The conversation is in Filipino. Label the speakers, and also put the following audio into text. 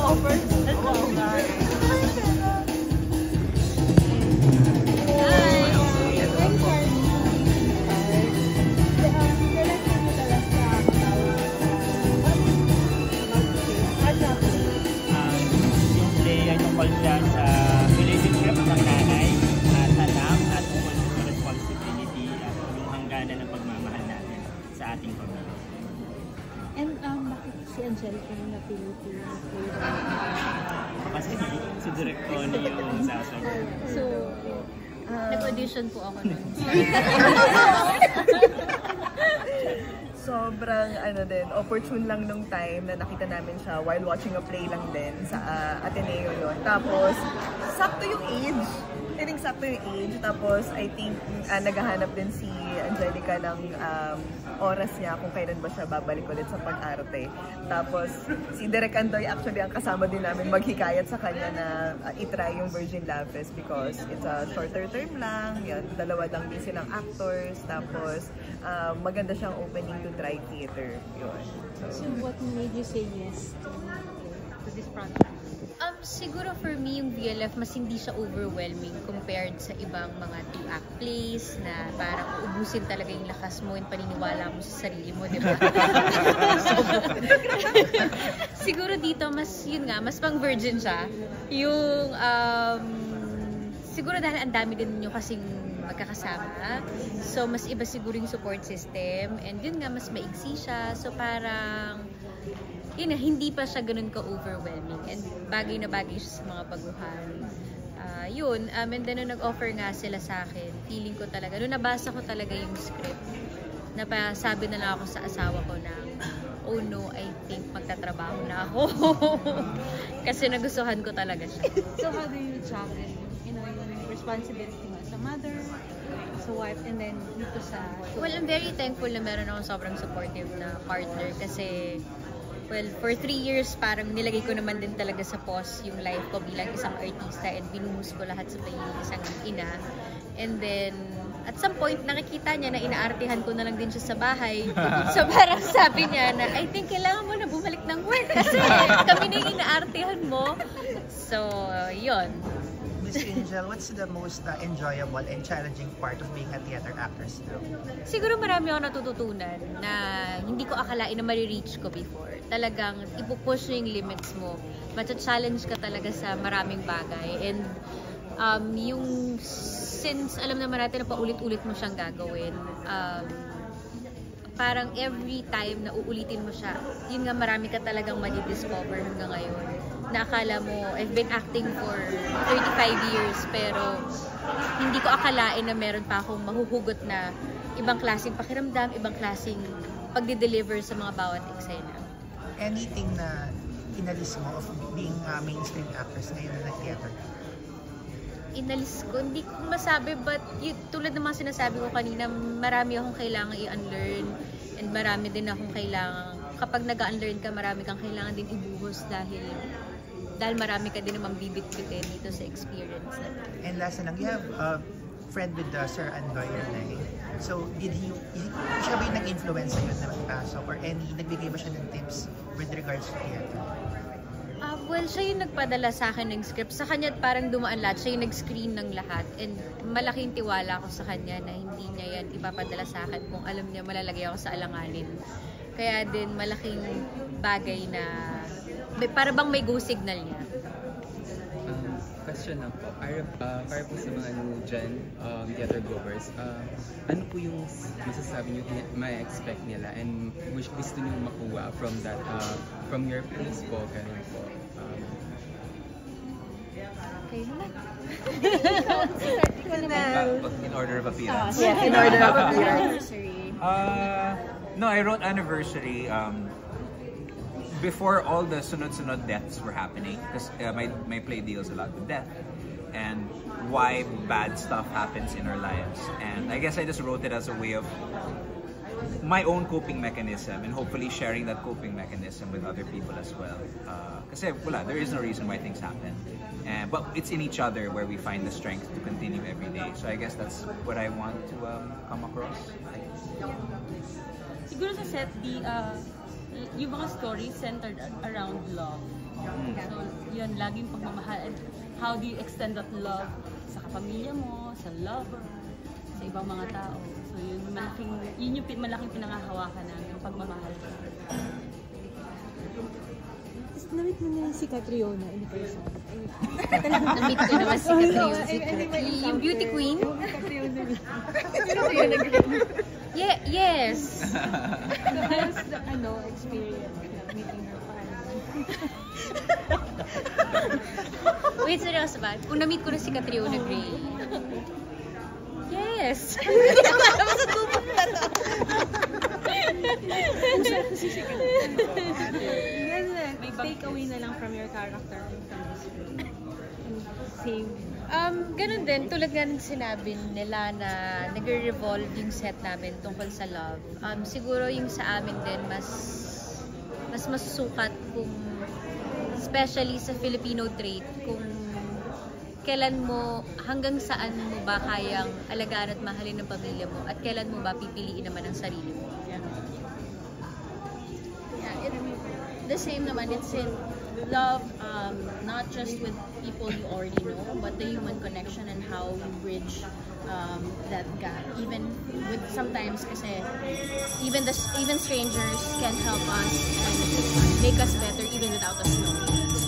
Speaker 1: offers.
Speaker 2: Let's go, guys. Yung play ay tungkol siya sa relationship ng nanay at anak at tungkol sa responsibility at yung hangganan ng pagmamahal natin sa ating pamilya.
Speaker 1: And bakit si Angelica yung napili to play
Speaker 3: Kasi si Direk Connie yung sasagot.
Speaker 1: So, nag-audition po ako nun.
Speaker 4: Sobrang opportune lang nung time na nakita namin siya while watching a play lang din sa Ateneo yun. Tapos, sakto yung age. I think sakto yung age. Tapos, I think naghahanap din si Angelica ng oras niya kung kailan ba siya babalik ulit sa pag-arte. Tapos, si Direk Andoy actually ang kasama din namin maghikayat sa kanya na itry yung Virgin Love Fest because it's a shorter term lang. Yan, dalawa lang din silang actors. Tapos, maganda siyang opening to try theater. Yun.
Speaker 1: So, what made you say yes to this project?
Speaker 5: Siguro for me, yung VLF, mas hindi siya overwhelming compared sa ibang mga two-act plays na parang uubusin talaga yung lakas mo and paniniwala mo sa sarili mo, di ba? Siguro dito, mas, yun nga, mas pang virgin siya. Yung, siguro dahil ang dami din nyo kasing magkakasama. So, mas iba siguro yung support system. And yun nga, mas maigsi siya. So, parang, yun nga, hindi pa siya ganun ka-overwhelming. And bagay na bagay siya sa mga baguhan. And then nung nag-offer nga sila sa akin, feeling ko talaga, nung nabasa ko talaga yung script, napasabi na lang ako sa asawa ko na, oh no, I think magtatrabaho na ako. Kasi nagustuhan ko talaga siya.
Speaker 1: So how do you juggle, yung responsibility mo as a mother, as a wife, and then dito sa...
Speaker 5: Well, I'm very thankful na meron akong sobrang supportive na partner kasi well, for 3 years, parang nilagay ko naman din talaga sa pause yung life ko bilang isang artista and binuhos ko lahat sa pagiging isang ina. And then, at some point, nakikita niya na inaartihan ko na lang din siya sa bahay. So parang sabi niya na, I think kailangan mo na bumalik ng work kasi kami na yung inaartihan mo. So, yun.
Speaker 6: Miss Angel, what's the most enjoyable and challenging part of being a theater actress now?
Speaker 5: Siguro marami ako natututunan na hindi ko akalain na marireach ko before. Talagang ipupush yung limits mo. Matcha-challenge ka talaga sa maraming bagay. And yung since alam naman natin na paulit-ulit mo siyang gagawin, parang every time na uulitin mo siya, yun nga marami ka talagang madi-discover hanggang ngayon. Na akala mo, I've been acting for 35 years pero hindi ko akalain na meron pa akong mahuhugot na ibang klaseng pakiramdam, ibang klaseng pagde-deliver sa mga bawat eksena.
Speaker 6: Anything na inalis mo of being a mainstream actress ngayon na nag-theater?
Speaker 5: Inalis ko, hindi ko masabi but tulad ng mga sinasabi ko kanina, marami akong kailangan i-unlearn and marami din akong kailangan, kapag nag-unlearn ka, marami kang kailangan din ibuhos dahil marami ka din namang bibit-bitin dito sa experience na.
Speaker 6: And last na lang, you have a friend with Sir Andoy Renay. So, siya ba yung nag-influence sa'yo na magpasok or nagbigay ba siya ng tips with regards to theater?
Speaker 5: Well, siya yung nagpadala sa akin ng script. Sa kanya parang dumaan lahat. Siya yung nag-screen ng lahat. And malaking tiwala ko sa kanya na hindi niya yan ipapadala sa akin kung alam niya malalagay ako sa alanganin. Kaya din malaking bagay na para bang may go signal niya.
Speaker 7: Question lang po. Para po sa mga new gen theater goers, ano po yung masasabi niyo ma-expect nila and gusto niyo makuha from that, from your plays po, ganun po?
Speaker 5: Okay naman.
Speaker 3: In order of appearance.
Speaker 4: Yeah, in order of appearance.
Speaker 3: No, I wrote Anniversary before all the sunod-sunod deaths were happening, because my play deals a lot with death and why bad stuff happens in our lives. And I guess I just wrote it as a way of my own coping mechanism and hopefully sharing that coping mechanism with other people as well. Kasi there is no reason why things happen. But it's in each other where we find the strength to continue every day. So I guess that's what I want to come across.
Speaker 2: Siguro sa set, yung mga stories centered around love.
Speaker 8: So, yun, laging pagmamahal. And how do you extend that love sa kapamilya mo, sa lover, sa ibang mga tao. So, yun yung malaking pinangahawakan namin, yung pagmamahal.
Speaker 1: Namit mo na si Catriona in person.
Speaker 5: Namit ko naman si Catriona. Yung beauty queen? Yes!
Speaker 1: How's the experience meeting her family?
Speaker 5: Wait, seryoso ba? Kung na-meet ko na si Catriona Gray. Yes!
Speaker 1: Take away na lang from your character from this film. Same.
Speaker 5: Ganun din, tulad nga ng sinabi nila na nag-revolve yung set namin tungkol sa love. Siguro yung sa amin din, mas masusukat kung, especially sa Filipino trait, kung kailan mo, hanggang saan mo ba kayang alagaan at mahalin ng pamilya mo, at kailan mo ba pipiliin naman ang sarili mo.
Speaker 8: The same naman, it's in love, not just with people you already know, but the human connection and how you bridge that gap. Even with sometimes, kasi even strangers can help us and make us better even without us knowing.